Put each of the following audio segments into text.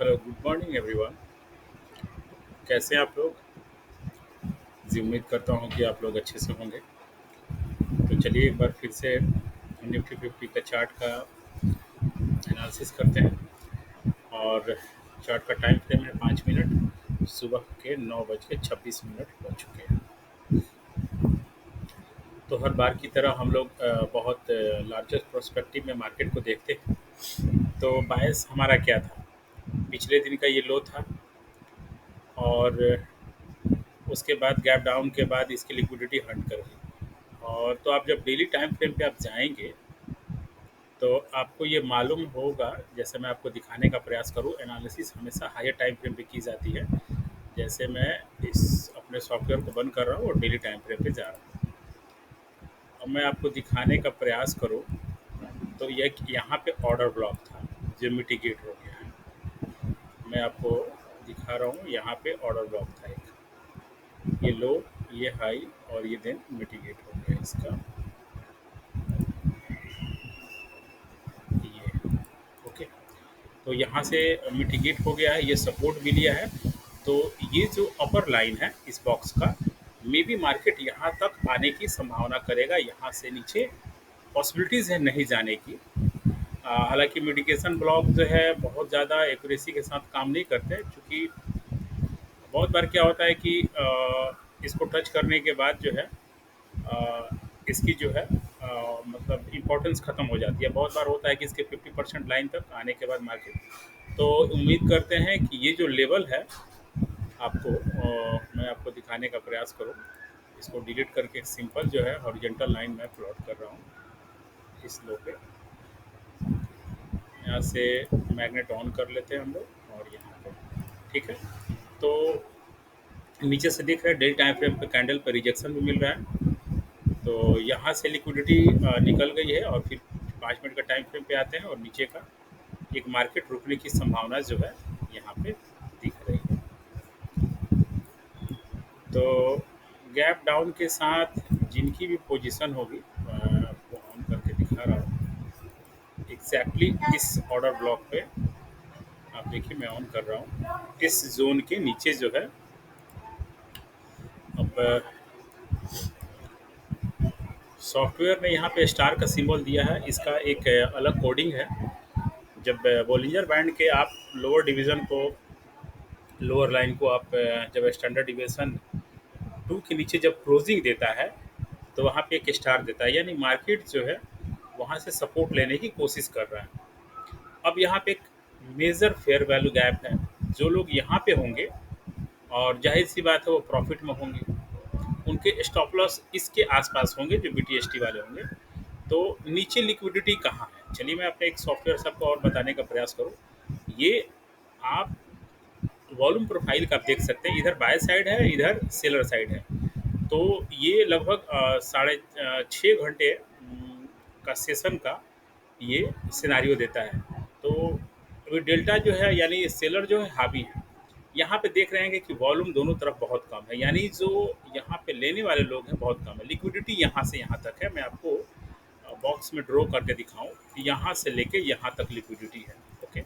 Hello, good morning everyone. कैसे हैं आप लोग? जी, उम्मीद करता हूँ कि आप लोग अच्छे से होंगे। तो चलिए एक बार फिर से निफ्टी 50 का चार्ट का एनालिसिस करते हैं। और चार्ट का टाइम फ्रेम है 5 मिनट। सुबह के 9:26 हो चुके हैं। तो हर बार की तरह हम लोग बहुत लार्जेस्ट प्रोस्पेक्टिव में मार्केट को देखते हैं। तो बायस हमारा क्या था? पिछले दिन का ये लो था, और उसके बाद गैप डाउन के बाद इसकी लिक्विडिटी हंट कर गई। और तो आप जब डेली टाइम फ्रेम पे आप जाएंगे, तो आपको ये मालूम होगा, जैसे मैं आपको दिखाने का प्रयास करूँ, एनालिसिस हमेशा हायर टाइम फ्रेम पे की जाती है। जैसे मैं इस अपने सॉफ्टवेयर को बंद कर रहा हूँ और डेली टाइम फ्रेम पे जा रहा हूँ। अब मैं आपको दिखाने का प्रयास करूँ, तो ये यहाँ पे ऑर्डर ब्लॉक था जो मिटिगेट हो गया है। मैं आपको दिखा रहा हूँ, यहाँ पे ऑर्डर ब्लॉक था एक, ये लो, ये हाई, और ये देन मिटिगेट हो गया इसका, ये। ओके, तो यहाँ से मिटिगेट हो गया है, ये सपोर्ट भी लिया है। तो ये जो अपर लाइन है इस बॉक्स का, मे बी मार्केट यहाँ तक आने की संभावना करेगा। यहाँ से नीचे पॉसिबिलिटीज़ है नहीं जाने की। हालांकि मिटिगेशन ब्लॉक जो है बहुत ज़्यादा एक्यूरेसी के साथ काम नहीं करते, क्योंकि बहुत बार क्या होता है कि इसको टच करने के बाद जो है इसकी जो है मतलब इम्पोर्टेंस ख़त्म हो जाती है। बहुत बार होता है कि इसके 50% लाइन तक आने के बाद मार्केट, तो उम्मीद करते हैं कि ये जो लेवल है, आपको मैं आपको दिखाने का प्रयास करूँ। इसको डिलीट करके सिंपल जो है हॉरिजॉन्टल लाइन मैं प्लॉट कर रहा हूँ इस लो पे। यहाँ से मैग्नेट ऑन कर लेते हैं हम लोग, और यहाँ पे ठीक है। तो नीचे से दिख रहा है, डे टाइम फ्रेम पे कैंडल पे रिजेक्शन भी मिल रहा है। तो यहाँ से लिक्विडिटी निकल गई है, और फिर 5 मिनट का टाइम फ्रेम पे आते हैं, और नीचे का एक मार्केट रुकने की संभावना जो है यहाँ पे दिख रही है। तो गैप डाउन के साथ जिनकी भी पोजीशन होगी, मैं आपको ऑन करके दिखा रहा हूँ एग्जैक्टली इस ऑर्डर ब्लॉक पे। आप देखिए, मैं ऑन कर रहा हूँ इस जोन के नीचे जो है। अब सॉफ्टवेयर ने यहाँ पे स्टार का सिंबल दिया है, इसका एक अलग कोडिंग है। जब बोलिंजर बैंड के आप लोअर डिवीज़न को, लोअर लाइन को आप जब स्टैंडर्ड डिविएशन 2 के नीचे जब क्लोजिंग देता है, तो वहाँ पे एक स्टार देता है, यानी मार्केट जो है वहाँ से सपोर्ट लेने की कोशिश कर रहा है। अब यहाँ पे एक मेजर फेयर वैल्यू गैप है। जो लोग यहाँ पे होंगे, और जाहिर सी बात है वो प्रॉफिट में होंगे, उनके स्टॉप लॉस इसके आसपास होंगे, जो बीटीएसटी वाले होंगे। तो नीचे लिक्विडिटी कहाँ है, चलिए मैं अपने एक सॉफ्टवेयर सबको और बताने का प्रयास करूँ। ये आप वॉल्यूम प्रोफाइल का आप देख सकते हैं, इधर बाय साइड है, इधर सेलर साइड है। तो ये लगभग 6.5 घंटे का सेशन का ये सिनारियो देता है। तो अभी डेल्टा जो है, यानी सेलर जो है हावी है। यहाँ पे देख रहे हैं कि वॉल्यूम दोनों तरफ बहुत कम है, यानी जो यहाँ पे लेने वाले लोग हैं बहुत कम है। लिक्विडिटी यहाँ से यहाँ तक है, मैं आपको बॉक्स में ड्रॉ करके दिखाऊं कि यहाँ से लेके यहाँ तक लिक्विडिटी है। ओके,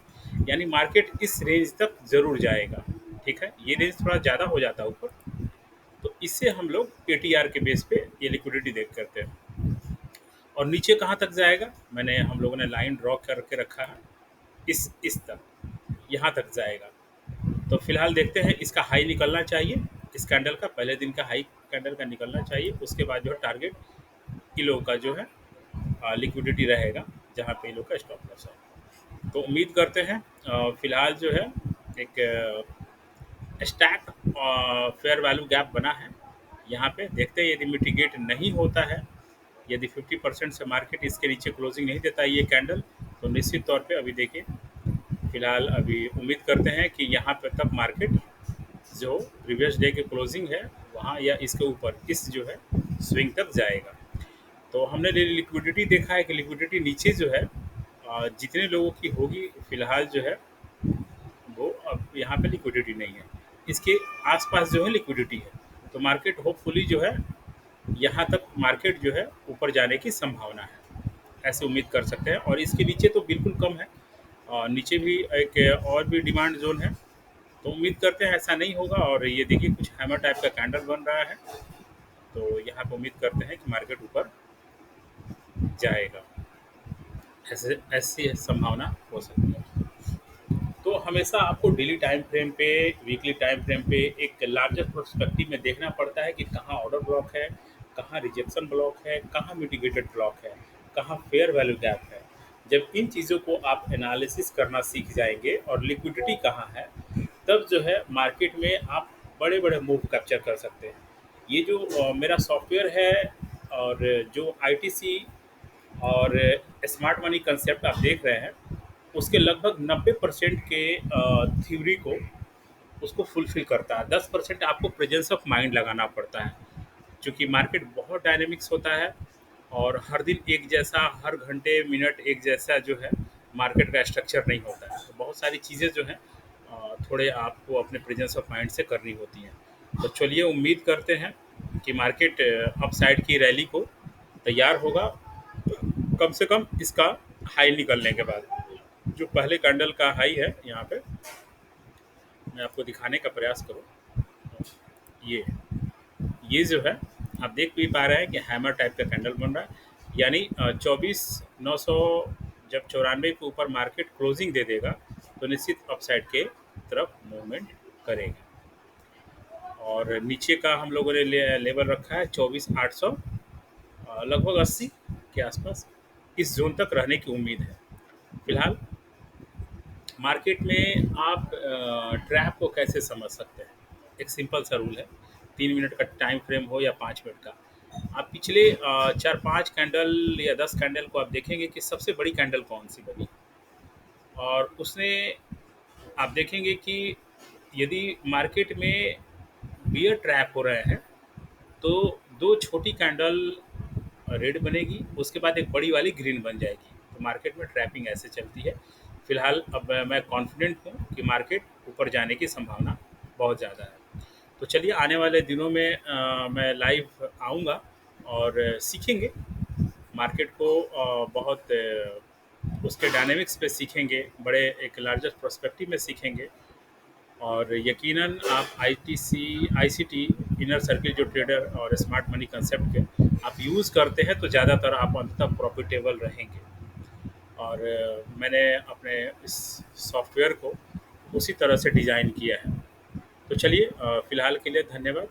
यानी मार्केट इस रेंज तक ज़रूर जाएगा। ठीक है, ये रेंज थोड़ा ज़्यादा हो जाता है ऊपर, तो इससे हम लोग एटीआर के बेस पे ये लिक्विडिटी देख करते हैं। और नीचे कहाँ तक जाएगा, मैंने हम लोगों ने लाइन ड्रॉ करके रखा है, इस तक, यहाँ तक जाएगा। तो फिलहाल देखते हैं, इसका हाई निकलना चाहिए, इस कैंडल का पहले दिन का हाई कैंडल का निकलना चाहिए। उसके बाद जो है टारगेट किलो का जो है लिक्विडिटी रहेगा, जहाँ पे लोग का स्टॉप लॉस है। तो उम्मीद करते हैं फिलहाल जो है एक स्टैक फेयर वैल्यू गैप बना है। यहाँ पे देखते हैं, यदि मिटिगेट नहीं होता है, यदि 50% से मार्केट इसके नीचे क्लोजिंग नहीं देता है ये कैंडल, तो निश्चित तौर पे अभी देखिए, फिलहाल अभी उम्मीद करते हैं कि यहाँ पे तक मार्केट जो प्रीवियस डे की क्लोजिंग है वहाँ या इसके ऊपर इस जो है स्विंग तक जाएगा। तो हमने लिक्विडिटी देखा है कि लिक्विडिटी नीचे जो है जितने लोगों की होगी फिलहाल जो है, वो अब यहाँ पे लिक्विडिटी नहीं है, इसके आसपास जो है लिक्विडिटी है। तो मार्केट होपफुली जो है यहाँ तक मार्केट जो है ऊपर जाने की संभावना है, ऐसे उम्मीद कर सकते हैं। और इसके नीचे तो बिल्कुल कम है, और नीचे भी एक और भी डिमांड ज़ोन है। तो उम्मीद करते हैं ऐसा नहीं होगा, और ये देखिए कुछ हैमर टाइप का कैंडल बन रहा है। तो यहाँ पे उम्मीद करते हैं कि मार्केट ऊपर जाएगा, ऐसे ऐसी संभावना हो सकती है। तो हमेशा आपको डेली टाइम फ्रेम पे, वीकली टाइम फ्रेम पे एक लार्जर पर्सपेक्टिव में देखना पड़ता है कि कहाँ ऑर्डर ब्लॉक है, कहाँ रिजेक्शन ब्लॉक है, कहाँ मिटिगेटेड ब्लॉक है, कहाँ फेयर वैल्यू गैप है। जब इन चीज़ों को आप एनालिसिस करना सीख जाएंगे और लिक्विडिटी कहाँ है, तब जो है मार्केट में आप बड़े बड़े मूव कैप्चर कर सकते हैं। ये जो मेरा सॉफ्टवेयर है, और जो आईटीसी और स्मार्ट मनी कंसेप्ट आप देख रहे हैं, उसके लगभग 90% के थ्योरी को उसको फुलफिल करता है। 10% आपको प्रेजेंस ऑफ माइंड लगाना पड़ता है, क्योंकि मार्केट बहुत डायनेमिक्स होता है, और हर दिन एक जैसा, हर घंटे मिनट एक जैसा जो है मार्केट का स्ट्रक्चर नहीं होता है। तो बहुत सारी चीज़ें जो हैं थोड़े आपको अपने प्रेजेंस ऑफ माइंड से करनी होती हैं। तो चलिए, उम्मीद करते हैं कि मार्केट अपसाइड की रैली को तैयार होगा, कम से कम इसका हाई निकलने के बाद। जो पहले कैंडल का हाई है यहाँ पे, मैं आपको दिखाने का प्रयास करूँ। ये ये जो है, आप देख भी पा रहे हैं कि हैमर टाइप का कैंडल बन रहा है, यानी 24,900 जब 94 के ऊपर मार्केट क्लोजिंग दे देगा, तो निश्चित अपसाइड के तरफ मूवमेंट करेगा। और नीचे का हम लोगों ने लेवल रखा है 24,800, लगभग 80 के आसपास। इस जोन तक रहने की उम्मीद है। फिलहाल मार्केट में आप ट्रैप को कैसे समझ सकते हैं? एक सिंपल सा रूल है, 3 मिनट का टाइम फ्रेम हो या 5 मिनट का। आप पिछले 4-5 कैंडल या 10 कैंडल को आप देखेंगे कि सबसे बड़ी कैंडल कौन सी बनी, और उसने आप देखेंगे कि यदि मार्केट में बियर ट्रैप हो रहे हैं, तो दो छोटी कैंडल रेड बनेगी, उसके बाद एक बड़ी वाली ग्रीन बन जाएगी। तो मार्केट में ट्रैपिंग ऐसे चलती है। फिलहाल अब मैं कॉन्फिडेंट हूँ कि मार्केट ऊपर जाने की संभावना बहुत ज़्यादा है। तो चलिए, आने वाले दिनों में मैं लाइव आऊँगा, और सीखेंगे मार्केट को, बहुत उसके डायनेमिक्स पे सीखेंगे, बड़े एक लार्जर पर्सपेक्टिव में सीखेंगे। और यकीनन आप आईटीसी आईसीटी इनर सर्किल जो ट्रेडर और स्मार्ट मनी कंसेप्ट के आप यूज़ करते हैं, तो ज़्यादातर आप अंततः प्रॉफिटेबल रहेंगे। और मैंने अपने इस सॉफ्टवेयर को उसी तरह से डिज़ाइन किया है। तो चलिए, फ़िलहाल के लिए धन्यवाद।